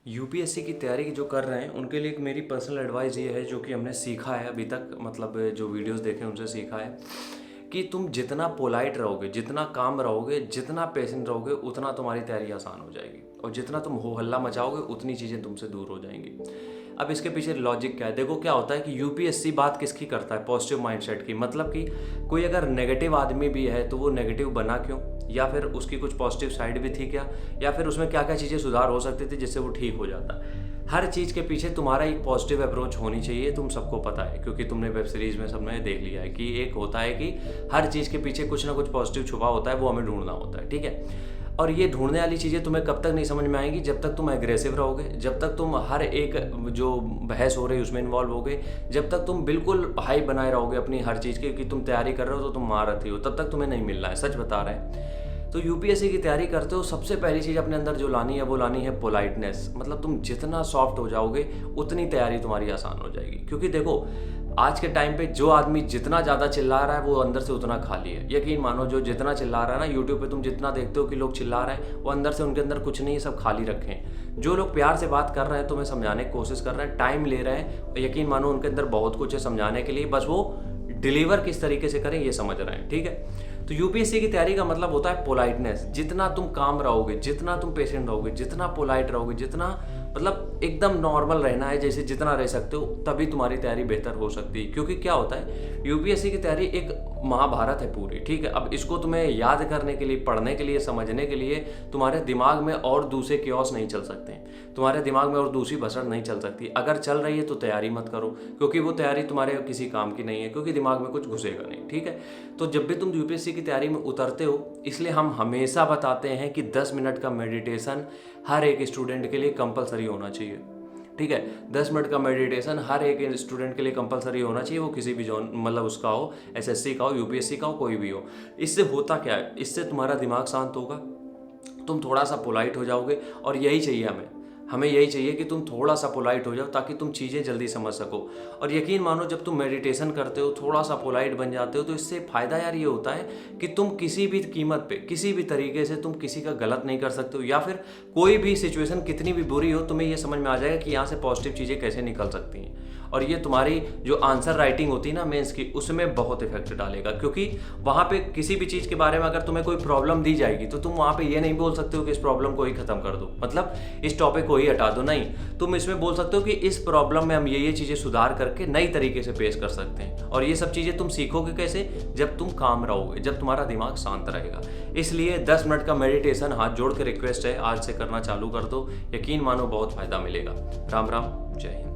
UPSC की तैयारी जो कर रहे हैं उनके लिए एक मेरी पर्सनल एडवाइस ये है, जो कि हमने सीखा है अभी तक, मतलब जो वीडियोस देखे उनसे सीखा है कि तुम जितना पोलाइट रहोगे, जितना काम रहोगे, जितना पेशेंट रहोगे, उतना तुम्हारी तैयारी आसान हो जाएगी। और जितना तुम हो हल्ला मचाओगे उतनी चीज़ें तुमसे दूर हो जाएंगी। अब इसके पीछे लॉजिक क्या है? देखो क्या होता है कि यूपीएससी बात किसकी करता है? पॉजिटिव माइंडसेट की। मतलब कि कोई अगर नेगेटिव आदमी भी है तो वो नेगेटिव बना क्यों, या फिर उसकी कुछ पॉजिटिव साइड भी थी क्या, या फिर उसमें क्या क्या चीज़ें सुधार हो सकती थी जिससे वो ठीक हो जाता। हर चीज़ के पीछे तुम्हारा एक पॉजिटिव अप्रोच होनी चाहिए, तुम सबको पता है, क्योंकि तुमने वेब सीरीज़ में सबने देख लिया है कि एक होता है कि हर चीज़ के पीछे कुछ ना कुछ पॉजिटिव छुपा होता है, वो हमें ढूंढना होता है, ठीक है। और ये ढूंढने वाली चीज़ें तुम्हें कब तक नहीं समझ में आएंगी? जब तक तुम एग्रेसिव रहोगे, जब तक तुम हर एक जो बहस हो रही है उसमें इन्वॉल्व होगे, जब तक तुम बिल्कुल हाई बनाए रहोगे अपनी हर चीज़ की कि तुम तैयारी कर रहे हो तो तुम महारथी हो, तब तक तुम्हें नहीं मिलना है। सच बता रहे हैं। तो यूपीएससी की तैयारी करते हो, सबसे पहली चीज़ अपने अंदर जो लानी है वो लानी है पोलाइटनेस। मतलब तुम जितना सॉफ्ट हो जाओगे उतनी तैयारी तुम्हारी आसान हो जाएगी। क्योंकि देखो आज के टाइम पे जो आदमी जितना ज़्यादा चिल्ला रहा है वो अंदर से उतना खाली है। यकीन मानो, जो जितना चिल्ला रहा है ना, यूट्यूब पे तुम जितना देखते हो कि लोग चिल्ला रहे हैं, वो अंदर से उनके अंदर कुछ नहीं है, सब खाली रखे हैं। जो लोग प्यार से बात कर रहे हैं, तुम्हें समझाने की कोशिश कर रहे हैं, टाइम ले रहे हैं, यकीन मानो उनके अंदर बहुत कुछ है समझाने के लिए, बस वो डिलीवर किस तरीके से करें ये समझ रहे हैं, ठीक है। तो यूपीएससी की तैयारी का मतलब होता है पोलाइटनेस। जितना तुम काम रहोगे, जितना तुम पेशेंट रहोगे, जितना पोलाइट रहोगे, जितना मतलब एकदम नॉर्मल रहना है, जैसे जितना रह सकते हो, तभी तुम्हारी तैयारी बेहतर हो सकती है। क्योंकि क्या होता है, यूपीएससी की तैयारी एक महाभारत है पूरी, ठीक है। अब इसको तुम्हें याद करने के लिए, पढ़ने के लिए, समझने के लिए तुम्हारे दिमाग में और दूसरे क्योस नहीं चल सकते, तुम्हारे दिमाग में और दूसरी भसड़ नहीं चल सकती। अगर चल रही है तो तैयारी मत करो, क्योंकि वो तैयारी तुम्हारे किसी काम की नहीं है, क्योंकि दिमाग में कुछ घुसेगा नहीं, ठीक है। तो जब भी तुम यूपीएससी की तैयारी में उतरते हो, इसलिए हम हमेशा बताते हैं कि 10 मिनट का मेडिटेशन हर एक स्टूडेंट के लिए कंपलसरी होना चाहिए, ठीक है। 10 मिनट का मेडिटेशन हर एक स्टूडेंट के लिए कंपलसरी होना चाहिए, वो किसी भी जॉन मतलब उसका हो, एसएससी का हो, यूपीएससी का हो, कोई भी हो। इससे होता क्या है, इससे तुम्हारा दिमाग शांत होगा, तुम थोड़ा सा पोलाइट हो जाओगे। और यही चाहिए हमें यही चाहिए कि तुम थोड़ा सा पोलाइट हो जाओ, ताकि तुम चीज़ें जल्दी समझ सको। और यकीन मानो, जब तुम मेडिटेशन करते हो, थोड़ा सा पोलाइट बन जाते हो, तो इससे फ़ायदा यार ये होता है कि तुम किसी भी कीमत पे, किसी भी तरीके से तुम किसी का गलत नहीं कर सकते हो, या फिर कोई भी सिचुएशन कितनी भी बुरी हो, तुम्हें ये समझ में आ जाएगा कि यहाँ से पॉजिटिव चीज़ें कैसे निकल सकती हैं। और ये तुम्हारी जो आंसर राइटिंग होती है ना मेंस की, उसमें बहुत इफेक्ट डालेगा। क्योंकि वहाँ पे किसी भी चीज़ के बारे में अगर तुम्हें कोई प्रॉब्लम दी जाएगी, तो तुम वहाँ पे ये नहीं बोल सकते हो कि इस प्रॉब्लम को ही खत्म कर दो, मतलब इस टॉपिक को ही हटा दो। नहीं, तुम इसमें बोल सकते हो कि इस प्रॉब्लम में हम ये चीज़ें सुधार करके नई तरीके से पेश कर सकते हैं। और ये सब चीज़ें तुम सीखोगे कैसे? जब तुम काम रहोगे, जब तुम्हारा दिमाग शांत रहेगा। इसलिए 10 मिनट का मेडिटेशन हाथ जोड़ के रिक्वेस्ट है, आज से करना चालू कर दो। यकीन मानो बहुत फायदा मिलेगा। राम राम, जय हिंद।